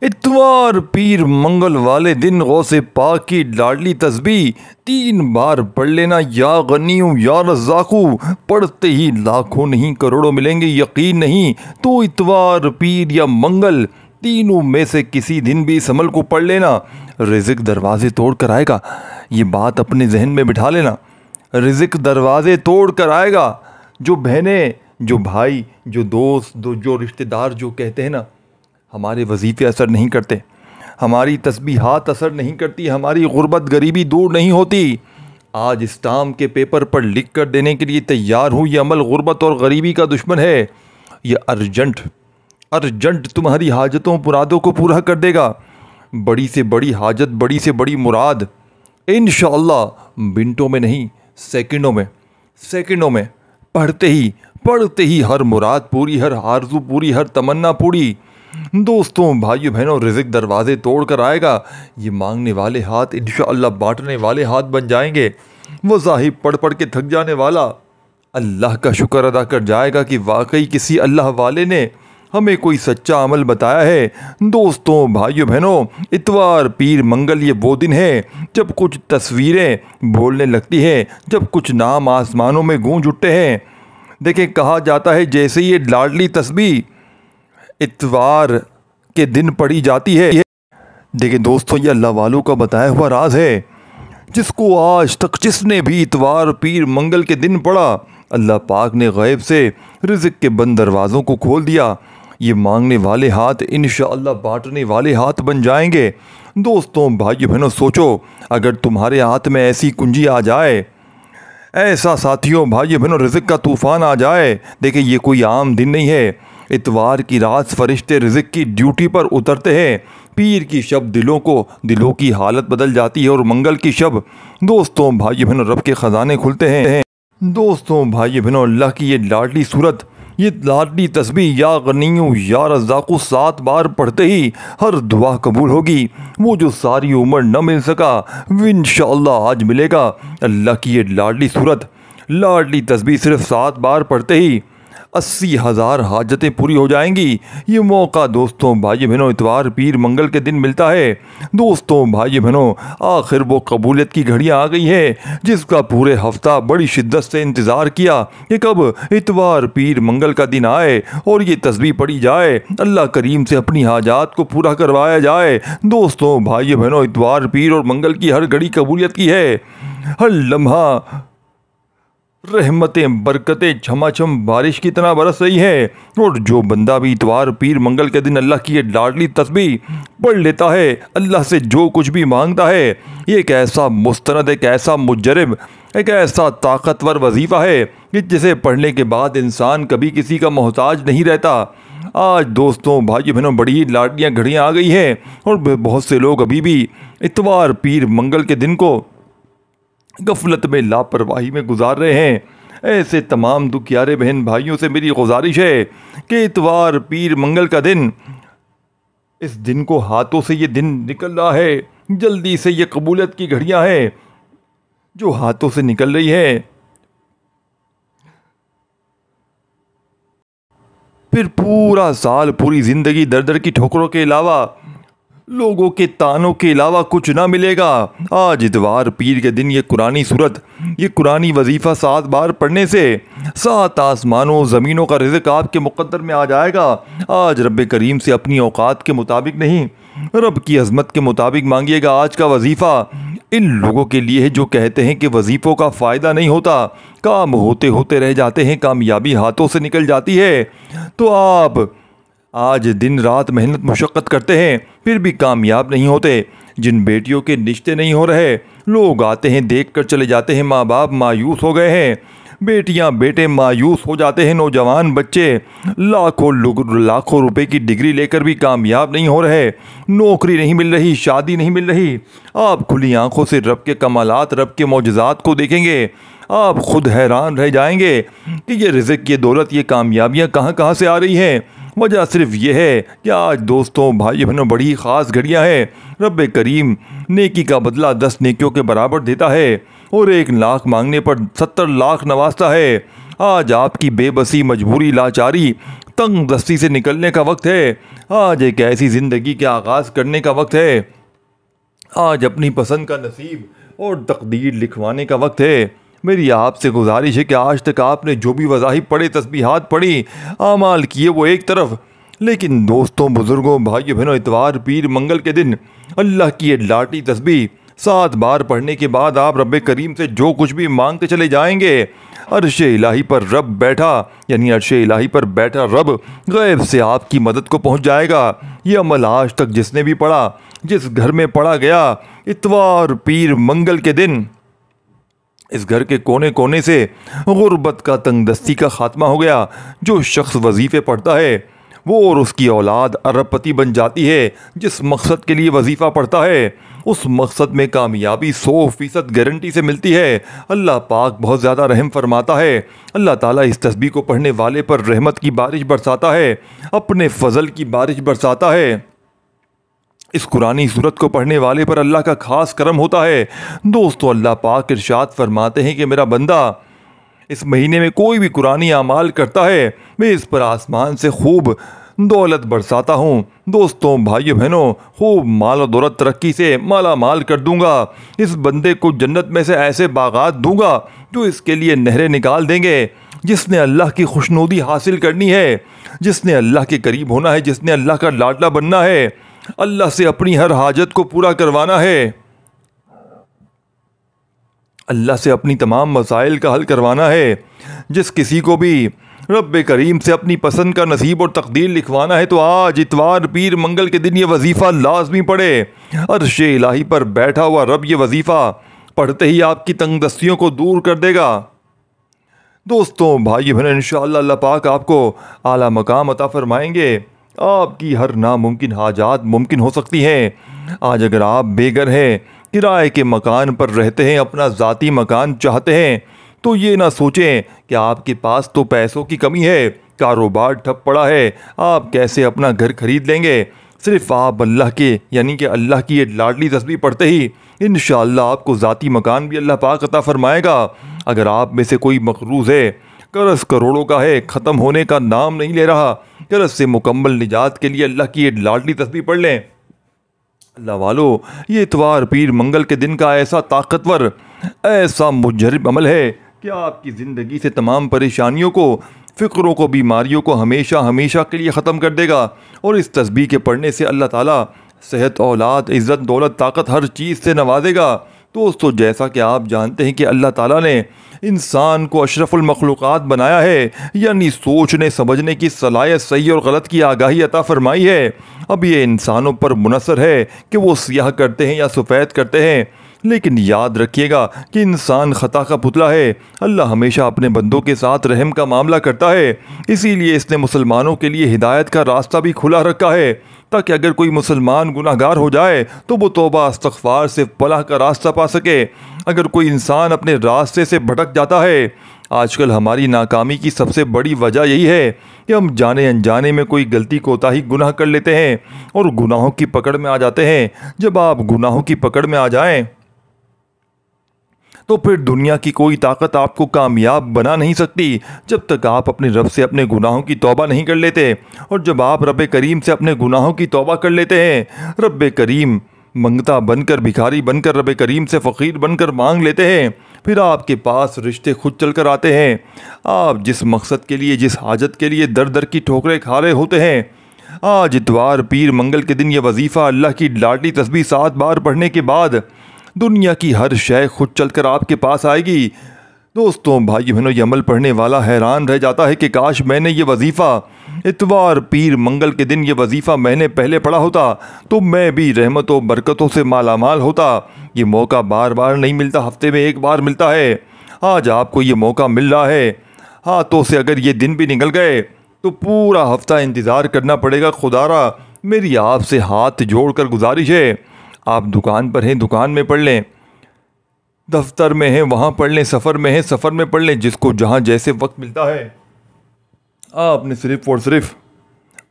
इतवार पीर मंगल वाले दिन गौसे पाक की लाडली तस्बीह 3 बार पढ़ लेना। या गनियू या रज़ाकू पढ़ते ही लाखों नहीं करोड़ों मिलेंगे। यकीन नहीं तो इतवार पीर या मंगल तीनों में से किसी दिन भी इस अमल को पढ़ लेना। रिज़्क़ दरवाजे तोड़ कर आएगा। ये बात अपने जहन में बिठा लेना। रिज़्क़ दरवाजे तोड़ कर आएगा। जो बहनें, जो भाई, जो दोस्त, जो रिश्तेदार जो कहते हैं ना हमारे वजीफ़े असर नहीं करते, हमारी तस्बीहात असर नहीं करती, हमारी गुर्बत गरीबी दूर नहीं होती, आज स्टाम्प के पेपर पर लिख कर देने के लिए तैयार हूँ। ये अमल गुर्बत और गरीबी का दुश्मन है। ये अर्जेंट तुम्हारी हाजतों मुरादों को पूरा कर देगा। बड़ी से बड़ी हाजत, बड़ी से बड़ी मुराद इंशाअल्लाह मिनटों में नहीं सेकंडों में पढ़ते ही हर मुराद पूरी, हर आरज़ू पूरी, हर तमन्ना पूरी। दोस्तों, भाइयों बहनों, रिज़्क़ दरवाजे तोड़ कर आएगा। ये मांगने वाले हाथ इंशाअल्लाह बांटने वाले हाथ बन जाएंगे। वज़ाहिब पढ़ के थक जाने वाला अल्लाह का शुक्र अदा कर जाएगा कि वाकई किसी अल्लाह वाले ने हमें कोई सच्चा अमल बताया है। दोस्तों, भाइयों बहनों, इतवार पीर मंगल ये वो दिन है जब कुछ तस्वीरें बोलने लगती हैं, जब कुछ नाम आसमानों में गूंज उठते हैं। देखें, कहा जाता है जैसे ये लाडली तस्बीह इतवार के दिन पढ़ी जाती है। देखिए दोस्तों, ये अल्लाह वालों का बताया हुआ राज है। जिसको आज तक जिसने भी इतवार पीर मंगल के दिन पढ़ा, अल्लाह पाक ने गैब से रिज़्क़ के बंद दरवाज़ों को खोल दिया। ये मांगने वाले हाथ इंशाअल्लाह बांटने वाले हाथ बन जाएंगे। दोस्तों, भाइयों बहनों, सोचो अगर तुम्हारे हाथ में ऐसी कुंजी आ जाए, ऐसा साथियों, भाइयों बहनों, रिज़्क़ का तूफ़ान आ जाए। देखिए, ये कोई आम दिन नहीं है। इतवार की रात फरिश्ते रिज़्क़ की ड्यूटी पर उतरते हैं। पीर की शब दिलों की हालत बदल जाती है और मंगल की शब दोस्तों, भाइयों बहनों, रब के ख़जाने खुलते हैं। दोस्तों, भाइयों बहनों, अल्लाह की ये लाडली सूरत, ये लाडली तस्बीह या गनियू या रज़ाकू 7 बार पढ़ते ही हर दुआ कबूल होगी। वो जो सारी उम्र न मिल सका वो इंशाअल्लाह आज मिलेगा। अल्लाह की ये लाडली सूरत, लाडली तस्बीह सिर्फ 7 बार पढ़ते ही 80,000 हाजतें पूरी हो जाएंगी। ये मौका दोस्तों, भाई बहनों, इतवार पीर मंगल के दिन मिलता है। दोस्तों, भाई बहनों, आखिर वो कबूलियत की घड़ियाँ आ गई है जिसका पूरे हफ्ता बड़ी शिद्दत से इंतज़ार किया कि कब इतवार पीर मंगल का दिन आए और ये तस्बीह पढ़ी जाए, अल्लाह करीम से अपनी हाजात को पूरा करवाया जाए। दोस्तों, भाई बहनों, इतवार पीर और मंगल की हर घड़ी कबूलियत की है। हर लम्हा रहमतें, बरकतें छमाछम बारिश की तरह बरस रही है। और जो बंदा भी इतवार पीर मंगल के दिन अल्लाह की ये लाडली तस्बीह पढ़ लेता है, अल्लाह से जो कुछ भी मांगता है, ये एक ऐसा मुस्तनद, एक ऐसा मुजरब, एक ऐसा ताकतवर वजीफ़ा है कि जिसे पढ़ने के बाद इंसान कभी किसी का मोहताज नहीं रहता। आज दोस्तों, भाई बहनों, बड़ी ही लाडलियाँ घड़ियाँ आ गई हैं और बहुत से लोग अभी भी इतवार पीर मंगल के दिन को गफलत में, लापरवाही में गुजार रहे हैं। ऐसे तमाम दुखियारे बहन भाइयों से मेरी गुजारिश है कि इतवार पीर मंगल का दिन, इस दिन को हाथों से ये दिन निकल रहा है, जल्दी से ये कबूलियत की घड़ियां हैं जो हाथों से निकल रही है। फिर पूरा साल, पूरी जिंदगी दर दर की ठोकरों के अलावा, लोगों के तानों के अलावा कुछ ना मिलेगा। आज इतवार पीर के दिन ये कुरानी सूरत, ये कुरानी वजीफ़ा 7 बार पढ़ने से 7 आसमानों ज़मीनों का रिज़्क़ आपके मुक़द्दर में आ जाएगा। आज रब करीम से अपनी औकात के मुताबिक नहीं, रब की अज़मत के मुताबिक मांगिएगा। आज का वजीफ़ा इन लोगों के लिए है जो कहते हैं कि वजीफ़ों का फ़ायदा नहीं होता, काम होते होते रह जाते हैं, कामयाबी हाथों से निकल जाती है। तो आप आज दिन रात मेहनत मुशक्क़त करते हैं फिर भी कामयाब नहीं होते। जिन बेटियों के रिश्ते नहीं हो रहे, लोग आते हैं देख कर चले जाते हैं, माँ बाप मायूस हो गए हैं, बेटियां बेटे मायूस हो जाते हैं, नौजवान बच्चे लाखों रुपए की डिग्री लेकर भी कामयाब नहीं हो रहे, नौकरी नहीं मिल रही, शादी नहीं मिल रही। आप खुली आंखों से रब के कमालात, रब के मौजज़ात को देखेंगे, आप खुद हैरान रह जाएंगे कि ये रिज़्क़, ये दौलत, ये कामयाबियाँ कहाँ कहाँ से आ रही हैं। वजह सिर्फ ये है कि आज दोस्तों, भाई बहनों, बड़ी ख़ास घड़ियाँ हैं। रब करीम नेकी का बदला 10 नेकियों के बराबर देता है और 1 लाख मांगने पर 70 लाख नवाजता है। आज आपकी बेबसी, मजबूरी, लाचारी, तंग दस्ती से निकलने का वक्त है। आज एक ऐसी ज़िंदगी के आगाज़ करने का वक्त है। आज अपनी पसंद का नसीब और तकदीर लिखवाने का वक्त है। मेरी आपसे गुजारिश है कि आज तक आपने जो भी वज़ाहिब पढ़े, तस्बीहात पढ़ी, आमाल किए, वो एक तरफ, लेकिन दोस्तों, बुज़ुर्गों, भाइयों बहनों, इतवार, पीर, मंगल के दिन अल्लाह की ये लाटी तस्बीह 7 बार पढ़ने के बाद आप रब करीम से जो कुछ भी मांगते चले जाएंगे, अर्श इलाही पर रब बैठा, यानी अर्श इलाही पर बैठा रब गैब से आपकी मदद को पहुंच जाएगा। ये अमल आज तक जिसने भी पढ़ा, जिस घर में पढ़ा गया, इतवार, पीर, मंगल के दिन इस घर के कोने कोने से गुर्बत का, तंगदस्ती का खात्मा हो गया। जो शख्स वजीफ़े पढ़ता है वो और उसकी औलाद अरबपति बन जाती है। जिस मकसद के लिए वजीफ़ा पढ़ता है उस मकसद में कामयाबी 100% गारंटी से मिलती है। अल्लाह पाक बहुत ज़्यादा रहम फरमाता है। अल्लाह ताला इस तस्बीह को पढ़ने वाले पर रहमत की बारिश बरसाता है, अपने फ़ज़ल की बारिश बरसाता है। इस कुरानी सूरत को पढ़ने वाले पर अल्लाह का ख़ास करम होता है। दोस्तों, अल्लाह पाक इरशाद फरमाते हैं कि मेरा बंदा इस महीने में कोई भी कुरानी आमाल करता है, मैं इस पर आसमान से खूब दौलत बरसाता हूँ। दोस्तों, भाइयों बहनों, खूब माल और दौलत तरक्की से माला माल कर दूंगा। इस बंदे को जन्नत में से ऐसे बागात दूंगा जो इसके लिए नहरें निकाल देंगे। जिसने अल्लाह की खुशनुदी हासिल करनी है, जिसने अल्लाह के करीब होना है, जिसने अल्लाह का लाडला बनना है, अल्लाह से अपनी हर हाजत को पूरा करवाना है, अल्लाह से अपनी तमाम मसाइल का हल करवाना है, जिस किसी को भी रब करीम से अपनी पसंद का नसीब और तकदीर लिखवाना है, तो आज इतवार, पीर, मंगल के दिन ये वजीफ़ा लाजमी पढ़े। अर्श इलाही पर बैठा हुआ रब ये वजीफ़ा पढ़ते ही आपकी तंगदस्तियों को दूर कर देगा। दोस्तों, भाई बहन, इंशाअल्लाह अल्लाह पाक आपको आला मकाम अता फरमाएंगे। आपकी हर नामुमकिन हाजात मुमकिन हो सकती हैं। आज अगर आप बेघर हैं, किराए के मकान पर रहते हैं, अपना ज़ाती मकान चाहते हैं, तो ये ना सोचें कि आपके पास तो पैसों की कमी है, कारोबार ठप पड़ा है, आप कैसे अपना घर खरीद लेंगे। सिर्फ आप अल्लाह के, यानी कि अल्लाह की ये लाडली तस्बीह पढ़ते ही इंशाअल्लाह आपको ज़ाती मकान भी अल्लाह पाक अता फरमाएगा। अगर आप में से कोई मकरूज़ है, कर्ज़ करोड़ों का है, ख़त्म होने का नाम नहीं ले रहा, कर्ज़ से मुकम्मल निजात के लिए अल्लाह की ये लाडली तस्बीह पढ़ लें। अल्लाह वालो, ये इतवार, पीर, मंगल के दिन का ऐसा ताकतवर, ऐसा मुजर्रिब अमल है कि आपकी ज़िंदगी से तमाम परेशानियों को, फ़िक्रों को, बीमारियों को हमेशा हमेशा के लिए ख़त्म कर देगा। और इस तस्बीह के पढ़ने से अल्लाह ताला सेहत, औलाद, इज़्ज़त, दौलत, ताकत हर चीज़ से नवाजेगा। दोस्तों, जैसा कि आप जानते हैं कि अल्लाह ताला ने इंसान को अशरफुल मखलूक़ात बनाया है, यानी सोचने समझने की सलाहियत, सही और गलत की आगाही अता फरमाई है। अब ये इंसानों पर मुनसर है कि वो सियाह करते हैं या सफ़ेद करते हैं, लेकिन याद रखिएगा कि इंसान ख़ता का पुतला है। अल्लाह हमेशा अपने बंदों के साथ रहम का मामला करता है, इसीलिए इसने मुसलमानों के लिए हिदायत का रास्ता भी खुला रखा है, ताकि अगर कोई मुसलमान गुनाहगार हो जाए तो वो तौबा इस्तग़फ़ार से फलाह का रास्ता पा सके। अगर कोई इंसान अपने रास्ते से भटक जाता है, आजकल हमारी नाकामी की सबसे बड़ी वजह यही है कि हम जाने अनजाने में कोई गलती, कोताही, गुनाह कर लेते हैं और गुनाहों की पकड़ में आ जाते हैं। जब आप गुनाहों की पकड़ में आ जाएं तो फिर दुनिया की कोई ताकत आपको कामयाब बना नहीं सकती, जब तक आप अपने रब से अपने गुनाहों की तौबा नहीं कर लेते। और जब आप रब करीम से अपने गुनाहों की तौबा कर लेते हैं, रब करीम मंगता बनकर, भिखारी बनकर, रब करीम से फ़कीर बनकर मांग लेते हैं, फिर आपके पास रिश्ते खुद चल कर आते हैं। आप जिस मकसद के लिए, जिस हाजत के लिए दर दर की ठोकरें खा रहे होते हैं, आज इतवार, पीर, मंगल के दिन ये वजीफ़ा अल्लाह की लाडली तस्बीह 7 बार पढ़ने के बाद दुनिया की हर शय खुद चलकर आपके पास आएगी। दोस्तों, भाई बहनों, ये अमल पढ़ने वाला हैरान रह जाता है कि काश मैंने ये वजीफ़ा इतवार, पीर, मंगल के दिन ये वजीफ़ा मैंने पहले पढ़ा होता तो मैं भी रहमतों बरकतों से मालामाल होता। ये मौका बार बार नहीं मिलता, हफ्ते में एक बार मिलता है। आज आपको ये मौका मिल रहा है हाथों से। अगर ये दिन भी निकल गए तो पूरा हफ्ता इंतज़ार करना पड़ेगा। खुदारा, मेरी आपसे हाथ जोड़कर गुजारिश है, आप दुकान पर हैं, दुकान में पढ़ लें, दफ्तर में हैं वहाँ पढ़ लें, सफ़र में हैं सफ़र में पढ़ लें, जिसको जहाँ जैसे वक्त मिलता है। आपने सिर्फ़ और सिर्फ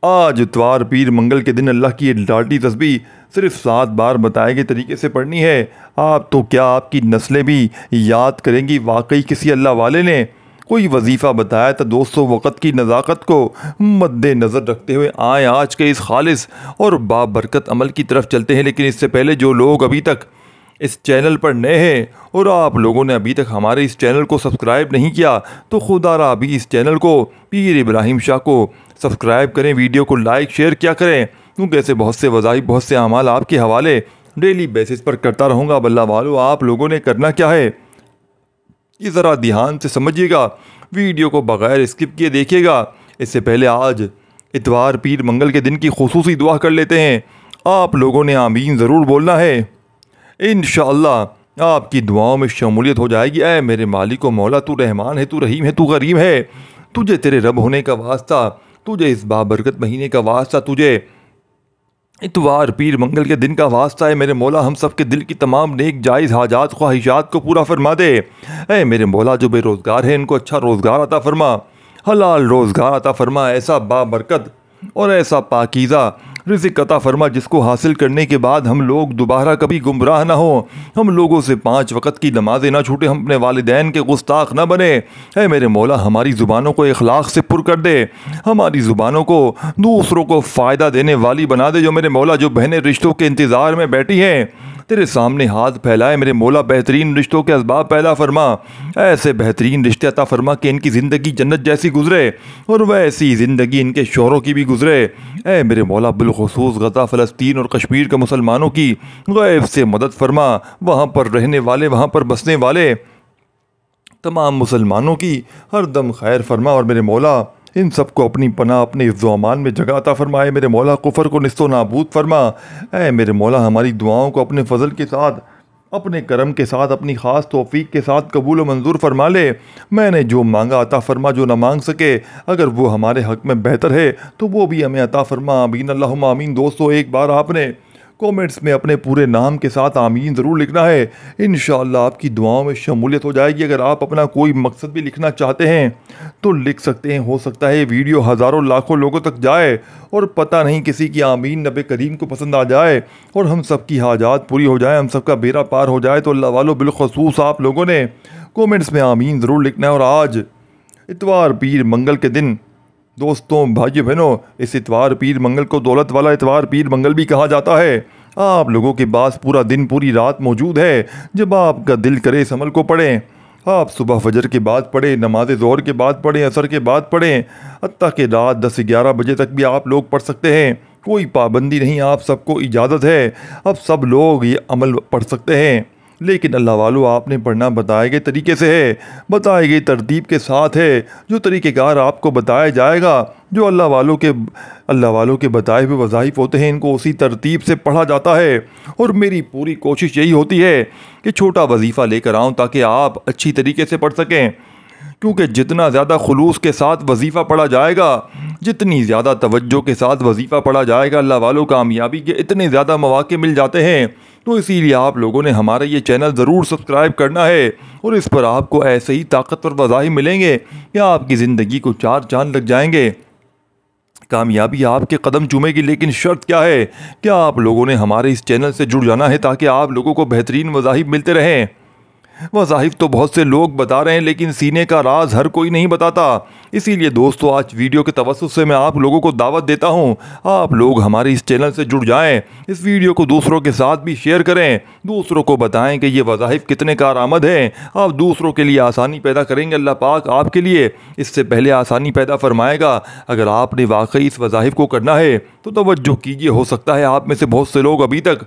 आज इतवार, पीर, मंगल के दिन अल्लाह की लाडली तस्बीह सिर्फ 7 बार बताए गए तरीके से पढ़नी है। आप तो क्या, आपकी नस्लें भी याद करेंगी वाकई किसी अल्लाह वाले ने कोई वजीफ़ा बताया तो दोस्तों वक़्त की नज़ाकत को मद्देनज़र रखते हुए आए आज के इस खालिस और बाबरकत अमल की तरफ चलते हैं। लेकिन इससे पहले जो लोग अभी तक इस चैनल पर नए हैं और आप लोगों ने अभी तक हमारे इस चैनल को सब्सक्राइब नहीं किया तो खुदारा अभी इस चैनल को पीर इब्राहिम शाह को सब्सक्राइब करें, वीडियो को लाइक शेयर किया करें, क्योंकि ऐसे बहुत से वज़ाइफ बहुत से अमाल आपके हवाले डेली बेसिस पर करता रहूँगा। बल्ला वालों, आप लोगों ने करना क्या है ये ज़रा ध्यान से समझिएगा, वीडियो को बग़ैर स्किप किए देखिएगा। इससे पहले आज इतवार पीर मंगल के दिन की खुसूसी दुआ कर लेते हैं। आप लोगों ने आमीन ज़रूर बोलना है, इंशाअल्लाह आपकी दुआओं में शमूलियत हो जाएगी। ऐ मेरे मालिक व मौला, तू रहमान है, तू रहीम है, तू गरीम है, तुझे तेरे रब होने का वास्ता, तुझे इस बाबरकत महीने का वास्ता, तुझे इतवार पीर मंगल के दिन का वास्ता है मेरे मौला। हम सब के दिल की तमाम नेक जायज़ हाजात ख्वाहिशात को पूरा फरमा दे। ऐ मेरे मौला, जो बेरोज़गार है इनको अच्छा रोज़गार अता फरमा, हलाल रोज़गार अता फरमा, ऐसा बाबरकत और ऐसा पाकीज़ा रिज़्क़ अता फरमा जिसको हासिल करने के बाद हम लोग दोबारा कभी गुमराह ना हो, हम लोगों से 5 वक़्त की नमाज़ें ना छूटे, हम अपने वालिदैन के गुस्ताख ना बने। है मेरे मौला, हमारी ज़ुबानों को इखलाक़ से पुर कर दे, हमारी ज़ुबानों को दूसरों को फ़ायदा देने वाली बना दे। जो मेरे मौला जो बहनें रिश्तों के इंतज़ार में बैठी हैं तेरे सामने हाथ फैलाए मेरे मौला, बेहतरीन रिश्तों के असबाब पैदा फरमा, ऐसे बेहतरीन रिश्ते अता फरमा कि इनकी ज़िंदगी जन्नत जैसी गुजरे और वैसी ज़िंदगी इनके शौहरों की भी गुजरे। ऐ मेरे मौला, बिलखुसूस गज़ा फ़लस्तीन और कश्मीर के मुसलमानों की गैब से मदद फरमा, वहाँ पर रहने वाले, वहाँ पर बसने वाले तमाम मुसलमानों की हर दम खैर फरमा। और मेरे मौला इन सब को अपनी पनाह, अपने इज़्ज़ो-अमान में जगह अता फरमाए मेरे मौला, कुफ़र को निस्तो नाबूद फरमा। ऐ मेरे मौला, हमारी दुआओं को अपने फ़ज़ल के साथ, अपने करम के साथ, अपनी ख़ास तौफ़ीक के साथ कबूल व मंजूर फरमा ले। मैंने जो मांगा अता फरमा, जो ना मांग सके अगर वो हमारे हक़ में बेहतर है तो वो भी हमें अता फरमा। आमीन अल्लाहुम्मा आमीन। दोस्तों, एक बार आपने कमेंट्स में अपने पूरे नाम के साथ आमीन ज़रूर लिखना है, इंशाअल्लाह आपकी दुआओं में शमूलियत हो जाएगी। अगर आप अपना कोई मकसद भी लिखना चाहते हैं तो लिख सकते हैं, हो सकता है वीडियो हज़ारों लाखों लोगों तक जाए और पता नहीं किसी की आमीन नबी करीम को पसंद आ जाए और हम सब की हाजात पूरी हो जाए, हम सब का बेड़ा पार हो जाए। तो अल्लाह वालों, बिलखसूस आप लोगों ने कमेंट्स में आमीन ज़रूर लिखना है। और आज इतवार पीर मंगल के दिन दोस्तों, भाइयों बहनों, इस इतवार पीर मंगल को दौलत वाला इतवार पीर मंगल भी कहा जाता है। आप लोगों के पास पूरा दिन पूरी रात मौजूद है, जब आपका दिल करे इस अमल को पढ़ें। आप सुबह फजर के बाद पढ़ें, नमाज ज़ोहर के बाद पढ़ें, असर के बाद पढ़ें, हत्ता कि रात 10 से 11 बजे तक भी आप लोग पढ़ सकते हैं, कोई पाबंदी नहीं, आप सबको इजाज़त है। अब सब लोग ये अमल पढ़ सकते हैं, लेकिन अल्लाह वालों, आपने पढ़ना बताए गए तरीके से है, बताई गई तरतीब के साथ है। जो तरीक़ेकार आपको बताया जाएगा, जो अल्लाह वालों के बताए हुए वज़ाइफ होते हैं, इनको उसी तरतीब से पढ़ा जाता है। और मेरी पूरी कोशिश यही होती है कि छोटा वजीफ़ा लेकर आऊँ ताकि आप अच्छी तरीके से पढ़ सकें, क्योंकि जितना ज़्यादा खुलूस के साथ वजीफ़ा पढ़ा जाएगा, जितनी ज़्यादा तवज्जो के साथ वजीफ़ा पढ़ा जाएगा, अल्लाह वालों कामयाबी के इतने ज़्यादा मौके मिल जाते हैं। तो इसीलिए आप लोगों ने हमारा ये चैनल ज़रूर सब्सक्राइब करना है और इस पर आपको ऐसे ही ताकतवर वज़ाइफ मिलेंगे कि आपकी ज़िंदगी को 4 चाँद लग जाएंगे, कामयाबी आपके कदम चूमेगी। लेकिन शर्त क्या है कि आप लोगों ने हमारे इस चैनल से जुड़ जाना है ताकि आप लोगों को बेहतरीन वज़ाइफ मिलते रहें। वज़ाइफ तो बहुत से लोग बता रहे हैं, लेकिन सीने का राज हर कोई नहीं बताता। इसीलिए दोस्तों, आज वीडियो के तवस्सुत से मैं आप लोगों को दावत देता हूं, आप लोग हमारे इस चैनल से जुड़ जाएं, इस वीडियो को दूसरों के साथ भी शेयर करें, दूसरों को बताएं कि ये वज़ाइफ कितने कारआमद हैं। आप दूसरों के लिए आसानी पैदा करेंगे, अल्लाह पाक आपके लिए इससे पहले आसानी पैदा फरमाएगा। अगर आपने वाकई इस वज़ाइफ को करना है तो तवज्जो कीजिए, हो सकता है आप में से बहुत से लोग अभी तक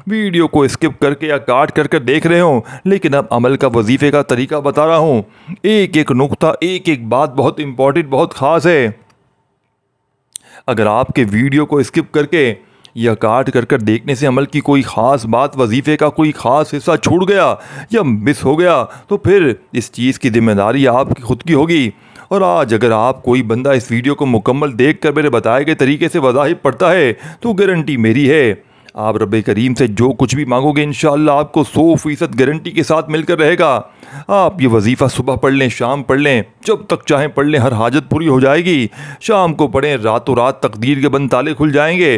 वीडियो को स्किप करके या काट कर देख रहे हो, लेकिन अब अमल का वजीफ़े का तरीका बता रहा हूँ। एक एक नुक्ता, एक एक बात बहुत इंपॉर्टेंट, बहुत ख़ास है। अगर आपके वीडियो को स्किप करके या काट कर देखने से अमल की कोई ख़ास बात, वजीफ़े का कोई ख़ास हिस्सा छूट गया या मिस हो गया तो फिर इस चीज़ की जिम्मेदारी आपकी खुद की होगी। और आज अगर आप कोई बंदा इस वीडियो को मुकम्मल देख कर मेरे बताए गए तरीके से वज़ाइफ पढ़ता है तो गारंटी मेरी है, आप रब करीम से जो कुछ भी मांगोगे इंशाअल्लाह आपको 100% गारंटी के साथ मिलकर रहेगा। आप ये वजीफ़ा सुबह पढ़ लें, शाम पढ़ लें, जब तक चाहें पढ़ लें, हर हाजत पूरी हो जाएगी। शाम को पढ़ें, रातों रात तकदीर के बंद ताले खुल जाएंगे।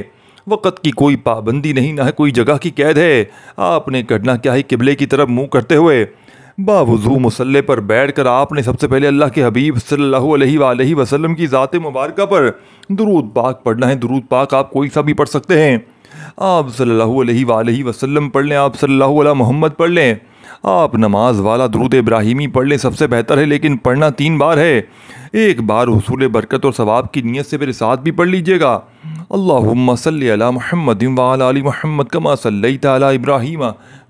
वक़्त की कोई पाबंदी नहीं, ना है कोई जगह की कैद है। आपने करना क्या है, किबले की तरफ मुँह करते हुए बावुज़ू मुसल्ले पर बैठकर आपने सबसे पहले अल्लाह के हबीब सल्लल्लाहु अलैहि वसल्लम की ज़ात मुबारक पर दुरूद पाक पढ़ना है। दुरूद पाक आप कोई सा भी पढ़ सकते हैं। आप सल्लल्लाहु अलैहि वसल्लम पढ़ लें, आप सल्लल्लाहु अला मोहम्मद पढ़ लें, आप नमाज वाला दुरूद इब्राहिमी पढ़ लें, सबसे बेहतर है, लेकिन पढ़ना 3 बार है। एक बार हुसूल बरकत और सवाब की नीयत से मेरे साथ भी पढ़ लीजिएगा। अल्लाहुम्मा सल्लि अला मुहम्मदिन व अला आलि मुहम्मद कमा सल्लैता अला इब्राहीम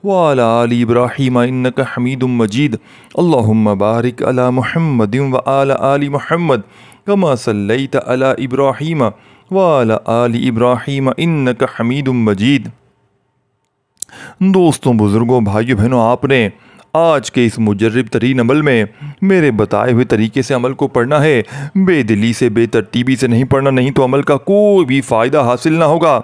व अला आलि इब्राहीम इन्नका हमीदुम मजीद। अल्लाहुम्मा बारिक अला मुहम्मदिन व अला आलि मुहम्मद कमा सल्लैता अला इब्राहीम व अला आलि इब्राहीम इन्नका हमीदुम मजीद। दोस्तों, बुज़ुर्गों, भाइयों बहनों, आपने आज के इस मुजर्रिब तरीन अमल में मेरे बताए हुए तरीके से अमल को पढ़ना है। बेदिली से, बेतरतीबी से नहीं पढ़ना, नहीं तो अमल का कोई भी फ़ायदा हासिल ना होगा।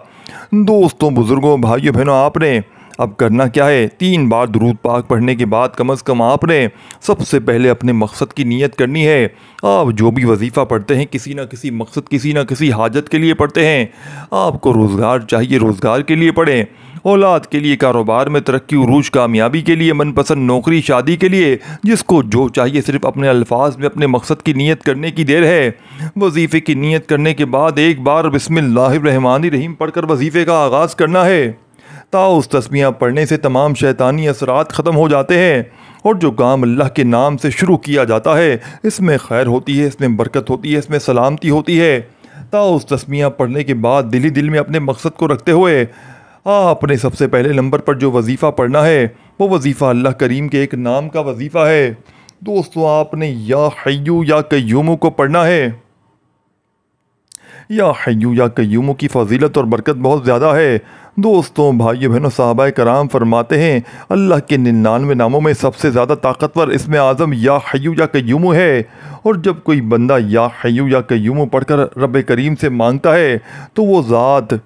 दोस्तों, बुज़ुर्गों, भाइयों बहनों, आपने अब करना क्या है? 3 बार दुरूद पाक पढ़ने के बाद कम से कम आपने सबसे पहले अपने मकसद की नीयत करनी है। आप जो भी वजीफ़ा पढ़ते हैं किसी ना किसी मकसद, किसी ना किसी हाजत के लिए पढ़ते हैं। आपको रोज़गार चाहिए, रोज़गार के लिए पढ़ें। औलाद के लिए, कारोबार में तरक्की, उरूज, कामयाबी के लिए, मनपसंद नौकरी, शादी के लिए, जिसको जो चाहिए, सिर्फ अपने अल्फाज में अपने मकसद की नीयत करने की देर है। वजीफ़े की नीयत करने के बाद एक बार बिस्मिल्लाहिर्रहमानिर्रहीम पढ़कर वजीफ़े का आगाज़ करना है। उस तस्मीयाँ पढ़ने से तमाम शैतानी असरात ख़त्म हो जाते हैं और जो काम अल्लाह के नाम से शुरू किया जाता है इसमें खैर होती है, इसमें बरकत होती है, इसमें सलामती होती है। उस तस्मीयाँ पढ़ने के बाद दिल ही दिल में अपने मकसद को रखते हुए आपने सबसे पहले नंबर पर जो वजीफ़ा पढ़ना है वो वजीफ़ा अल्लाह करीम के एक नाम का वजीफ़ा है। दोस्तों, आपने या हय्यू या कय्यूमु को पढ़ना है। या हय्यू या कय्यूमु की फ़जीलत और बरकत बहुत ज़्यादा है। दोस्तों, भाइयों बहनों, सहाबाए कराम फरमाते हैं अल्लाह के 99 नामों में सबसे ज़्यादा ताकतवर इसमें आज़म या हय्यू या कय्यूमु है। और जब कोई बंदा या हय्यू या कय्यूमु पढ़कर रब करीम से मांगता है तो वो ज़ात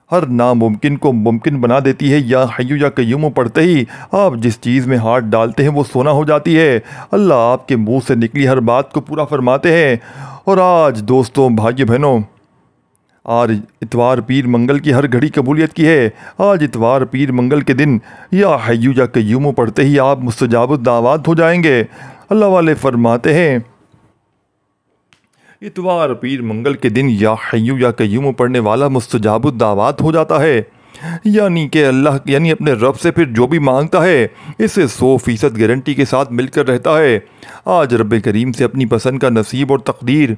हर नामुमकिन को मुमकिन बना देती है। या हय्यू या कय्यूमु पढ़ते ही आप जिस चीज़ में हाथ डालते हैं वो सोना हो जाती है। अल्लाह आपके मुंह से निकली हर बात को पूरा फरमाते हैं। और आज दोस्तों, भाइयों बहनों, आज इतवार पीर मंगल की हर घड़ी कबूलियत की है। आज इतवार पीर मंगल के दिन या हय्यू या कय्यूमु पढ़ते ही आप मुस्तजाबुद दावात हो जाएंगे। अल्लाह वाले फरमाते हैं इतवार पीर मंगल के दिन या हय्यू या कय्यूमु पढ़ने वाला मुस्तजाबुद दावात हो जाता है। यानी कि अल्लाह अपने रब से फिर जो भी मांगता है इसे 100% गारंटी के साथ मिलकर रहता है। आज रब करीम से अपनी पसंद का नसीब और तकदीर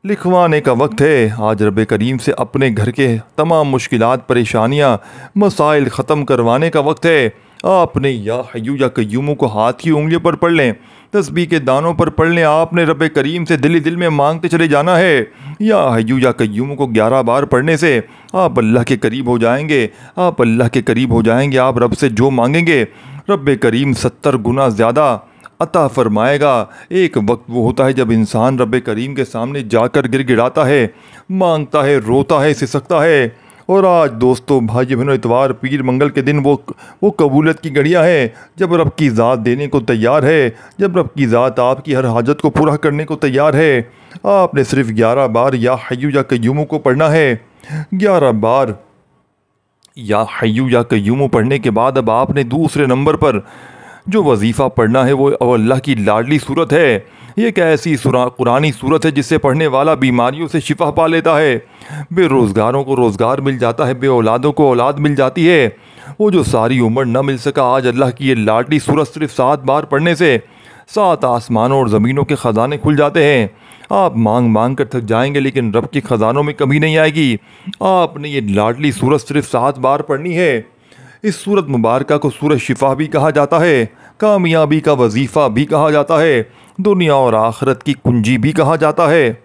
लिखवाने का वक्त है। आज रब करीम से अपने घर के तमाम मुश्किलात, परेशानियाँ, मसाइल ख़त्म करवाने का वक्त है। आपने या हय्यू या कय्यूमु को हाथ की उंगलियों पर पढ़ लें, तस्बीह के दानों पर पढ़ लें। आपने रब करीम से दिल ही दिल में मांगते चले जाना है। या हय्यू या कय्यूमु को 11 बार पढ़ने से आप अल्लाह के करीब हो जाएंगे। आप अल्लाह के करीब हो जाएंगे। आप रब से जो मांगेंगे रब करीम 70 गुना ज़्यादा अता फरमाएगा। एक वक्त वो होता है जब इंसान रब करीम के सामने जाकर गिड़गिड़ाता है, मांगता है, रोता है, सिसकता है। और आज दोस्तों, भाई बहनों, इतवार पीर मंगल के दिन वो कबूलियत की घड़ियाँ हैं जब रब की ज़ात देने को तैयार है, जब रब की ज़ात आपकी हर हाजत को पूरा करने को तैयार है। आपने सिर्फ 11 बार या हय्यू या कय्यूमु को पढ़ना है। 11 बार या हय्यू या कय्यूमु पढ़ने के बाद अब आपने दूसरे नंबर पर जो वजीफ़ा पढ़ना है वो अल्लाह की लाडली सूरत है। ये एक ऐसी कुरानी सूरत है जिससे पढ़ने वाला बीमारियों से शिफा पा लेता है। बेरोज़गारों को रोज़गार मिल जाता है, बे औलादों को औलाद मिल जाती है। वो जो सारी उम्र न मिल सका, आज अल्लाह की ये लाडली सूरत सिर्फ 7 बार पढ़ने से 7 आसमानों और ज़मीनों के ख़जाने खुल जाते हैं। आप मांग मांग कर थक जाएंगे लेकिन रब के ख़जानों में कमी नहीं आएगी। आपने ये लाडली सूरत सिर्फ 7 बार पढ़नी है। इस सूरत मुबारका को सूरत शिफा भी कहा जाता है, कामयाबी का वजीफ़ा भी कहा जाता है, दुनिया और आखिरत की कुंजी भी कहा जाता है।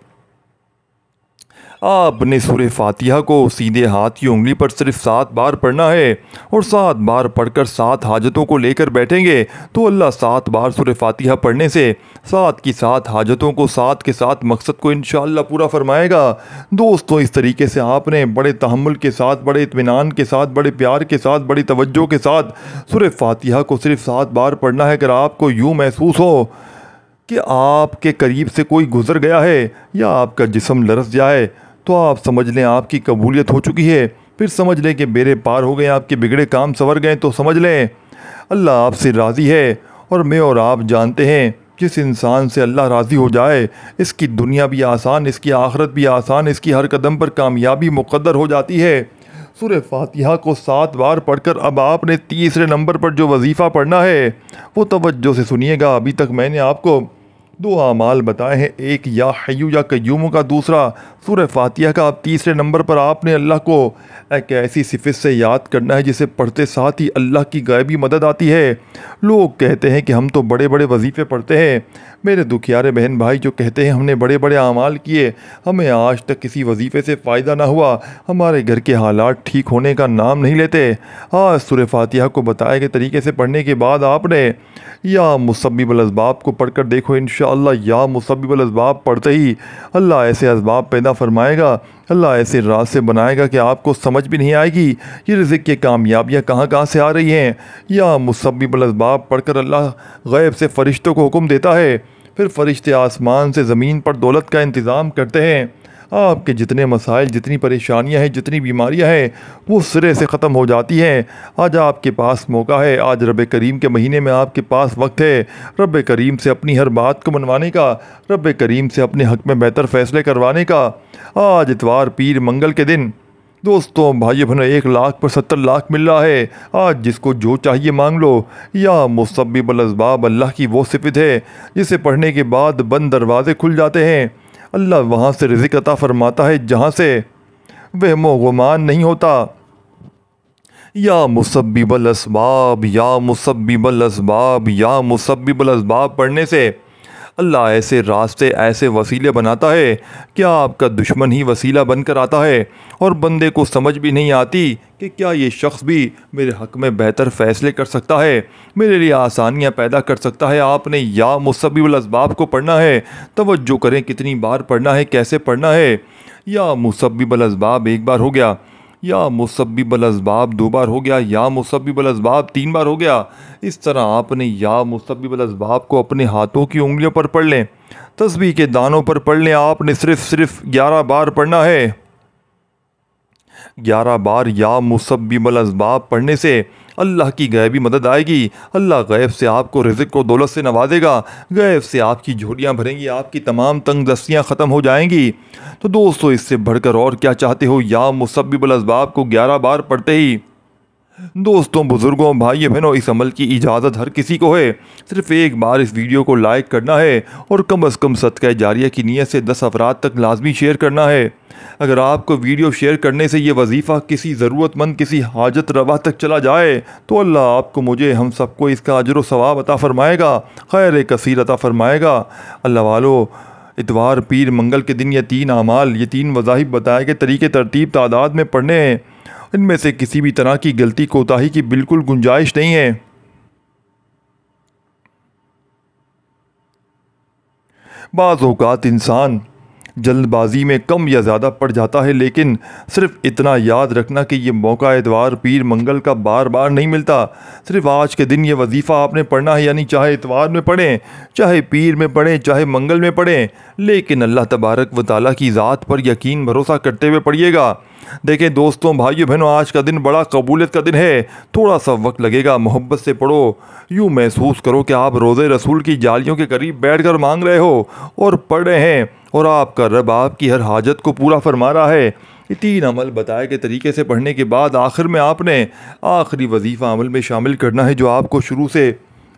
आपने सूरह फातिहा को सीधे हाथ की उंगली पर सिर्फ 7 बार पढ़ना है और 7 बार पढ़कर 7 हाजतों को लेकर बैठेंगे तो अल्लाह 7 बार सूरह फातिहा पढ़ने से 7 की 7 हाजतों को 7 के 7 मकसद को इंशाअल्लाह पूरा फरमाएगा। दोस्तों, इस तरीके से आपने बड़े तहम्मुल के साथ, बड़े इत्मीनान के साथ, बड़े प्यार के साथ, बड़ी तवज्जो के साथ सूरह फातिहा को सिर्फ 7 बार पढ़ना है। अगर आपको यूँ महसूस हो कि आपके करीब से कोई गुजर गया है या आपका जिस्म लरस जाए तो आप समझ लें आपकी कबूलियत हो चुकी है। फिर समझ लें कि बेरे पार हो गए, आपके बिगड़े काम संवर गए तो समझ लें अल्लाह आपसे राज़ी है और मैं और आप जानते हैं जिस इंसान से अल्लाह राज़ी हो जाए इसकी दुनिया भी आसान, इसकी आखिरत भी आसान, इसकी हर कदम पर कामयाबी मुक़द्दर हो जाती है। सूरह फातिहा को 7 बार पढ़कर अब आपने तीसरे नंबर पर जो वजीफ़ा पढ़ना है वो तवज्जो से सुनिएगा। अभी तक मैंने आपको 2 आमाल बताए हैं, एक या हय्यू या कय्यूम का, दूसरा सूरह फातिहा का। अब तीसरे नंबर पर आपने अल्लाह को एक ऐसी सिफत से याद करना है जिसे पढ़ते साथ ही अल्लाह की गायबी मदद आती है। लोग कहते हैं कि हम तो बड़े बड़े वजीफ़े पढ़ते हैं, मेरे दुखियारे बहन भाई जो कहते हैं हमने बड़े बड़े आमाल किए, हमें आज तक किसी वजीफ़े से फ़ायदा ना हुआ, हमारे घर के हालात ठीक होने का नाम नहीं लेते। आज सूरह फातिहा को बताए गए तरीके से पढ़ने के बाद आपने या मुसब्बिबुल असबाब को पढ़कर देखो। इंशाअल्लाह या मुसब्बिबुल असबाब पढ़ते ही अल्लाह ऐसे असबाब पैदा फरमाएगा, अल्लाह ऐसे राज से बनाएगा कि आपको समझ भी नहीं आएगी ये रिज़्क़ की कामयाबियाँ कहाँ कहाँ से आ रही हैं। या मुसब्बिबुल असबाब पढ़कर अल्लाह गैब से फ़रिश्तों को हुक्म देता है, फिर फ़रिश्ते आसमान से ज़मीन पर दौलत का इंतज़ाम करते हैं। आपके जितने मसाइल, जितनी परेशानियां हैं, जितनी बीमारियां हैं वो सिरे से ख़त्म हो जाती हैं। आज आपके पास मौका है, आज रब करीम के महीने में आपके पास वक्त है रब करीम से अपनी हर बात को मनवाने का, रब करीम से अपने हक़ में बेहतर फ़ैसले करवाने का। आज इतवार, पीर, मंगल के दिन दोस्तों भाइयों बहनों 1 लाख पर 70 लाख मिल रहा है। आज जिसको जो चाहिए मांग लो। या मुसब्बिबुल असबाब अल्लाह की वो सिफत है जिसे पढ़ने के बाद बंद दरवाजे खुल जाते हैं। अल्लाह वहाँ से रिज़्क़ अता फरमाता है जहाँ से वहमो गुमान नहीं होता। या मुसब्बिबुल असबाब, या मुसब्बिबुल असबाब, या मुसब्बिबुल असबाब पढ़ने से अल्लाह ऐसे रास्ते, ऐसे वसीले बनाता है कि आपका दुश्मन ही वसीला बनकर आता है और बंदे को समझ भी नहीं आती कि क्या ये शख्स भी मेरे हक़ में बेहतर फ़ैसले कर सकता है, मेरे लिए आसानियाँ पैदा कर सकता है। आपने या मुसब्बिबुल असबाब को पढ़ना है, तवज्जो करें कितनी बार पढ़ना है, कैसे पढ़ना है। या मुसब्बिबुल असबाब 1 बार हो गया, या मुसब्बिबुल असबाब 2 बार हो गया, या मुसब्बिबुल असबाब 3 बार हो गया। इस तरह आपने या मुसब्बिबुल असबाब को अपने हाथों की उंगलियों पर पढ़ लें, तस्बीह के दानों पर पढ़ लें। आपने सिर्फ 11 बार पढ़ना है। 11 बार या मुसब्बिबुल असबाब पढ़ने से अल्लाह की गैबी मदद आएगी। अल्लाह गैब से आपको रिज़्क़ को दौलत से नवाजेगा, गैब से आपकी झोलियाँ भरेंगी, आपकी तमाम तंग दस्तियाँ ख़त्म हो जाएंगी। तो दोस्तों इससे बढ़कर और क्या चाहते हो। या मुसब्बिबुल असबाब को 11 बार पढ़ते ही दोस्तों, बुज़ुर्गों, भाइयों बहनों, इस अमल की इजाज़त हर किसी को है। सिर्फ़ 1 बार इस वीडियो को लाइक करना है और कम अज़ कम सदका जारिया की नीयत से 10 अफराद तक लाजमी शेयर करना है। अगर आपको वीडियो शेयर करने से ये वजीफ़ा किसी ज़रूरतमंद, किसी हाजत रवा तक चला जाए तो अल्लाह आपको, मुझे, हम सबको इसका अजर व सवाब अता फ़रमाएगा, खैर कसीर अता फ़रमाएगा। अल्लाह वालों, इतवार, पीर, मंगल के दिन ये 3 आमाल, ये 3 वज़ाइफ बताए गए तरीके तरतीब तादाद में पढ़ने हैं। इनमें से किसी भी तरह की गलती कोताही की बिल्कुल गुंजाइश नहीं है। बाज़ औक़ात इंसान जल्दबाजी में कम या ज़्यादा पड़ जाता है, लेकिन सिर्फ इतना याद रखना कि ये मौका इतवार, पीर, मंगल का बार बार नहीं मिलता। सिर्फ आज के दिन ये वजीफ़ा आपने पढ़ना है, यानी चाहे इतवार में पढ़ें, चाहे पीर में पढ़ें, चाहे मंगल में पढ़ें, लेकिन अल्लाह तबारक व तआला की ज़ात पर यकीन भरोसा करते हुए पढ़िएगा। देखें दोस्तों, भाइयों बहनों, आज का दिन बड़ा कबूलियत का दिन है। थोड़ा सा वक्त लगेगा, मोहब्बत से पढ़ो। यूँ महसूस करो कि आप रोज़े रसूल की जालियों के करीब बैठकर मांग रहे हो और पढ़ रहे हैं और आपका रब आपकी हर हाजत को पूरा फरमा रहा है। ये 3 अमल बताए गए तरीके से पढ़ने के बाद आखिर में आपने आखिरी वजीफ़ा अमल में शामिल करना है जो आपको शुरू से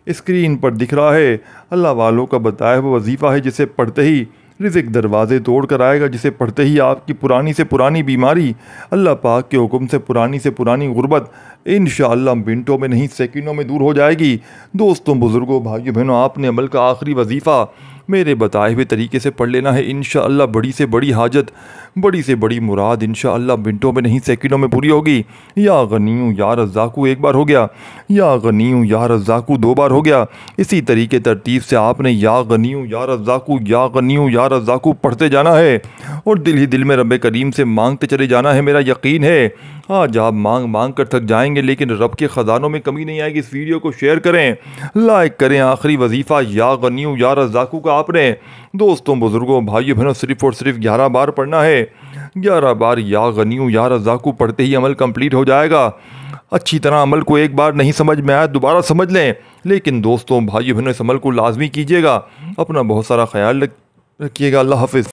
स्क्रीन पर दिख रहा है। अल्लाह वालों का बताया हुआ वजीफ़ा है जिसे पढ़ते ही रिज़्क़ दरवाज़े तोड़ कर आएगा, जिसे पढ़ते ही आपकी पुरानी से पुरानी बीमारी, अल्लाह पाक के हुक्म से पुरानी गुर्बत इंशाअल्लाह मिनटों में नहीं सेकंडों में दूर हो जाएगी। दोस्तों, बुज़ुर्गों, भाइयों बहनों, आपने अमल का आखिरी वजीफ़ा मेरे बताए हुए तरीके से पढ़ लेना है। इंशाअल्लाह बड़ी से बड़ी हाजत, बड़ी से बड़ी मुराद इंशाअल्लाह मिनटों में नहीं सेकंडों में पूरी होगी। या गनीयू या रज़्ज़ाक़ू 1 बार हो गया, या गनीयू या रज़्ज़ाक़ू 2 बार हो गया। इसी तरीके तरतीब से आपने या गनीयू या रज़्ज़ाक़ू, या गनीयू या रज़्ज़ाक़ू पढ़ते जाना है और दिल ही दिल में रब करीम से मांगते चले जाना है। मेरा यकीन है आज आप मांग कर थक जाएंगे, लेकिन रब के ख़जानों में कमी नहीं आएगी। इस वीडियो को शेयर करें, लाइक करें। आखिरी वजीफ़ा या गनीयू या रज़्ज़ाक़ू का आपने दोस्तों, बुज़ुर्गों, भाइयों बहनों सिर्फ़ और सिर्फ 11 बार पढ़ना है। 11 बार या गनीयू या रज़्ज़ाक़ू पढ़ते ही अमल कंप्लीट हो जाएगा। अच्छी तरह अमल को एक बार नहीं समझ में आया दोबारा समझ लें। लेकिन दोस्तों भाइयों बहनों इस अमल को लाजमी कीजिएगा। अपना बहुत सारा ख्याल रखिएगा। अल्लाह हाफिज़।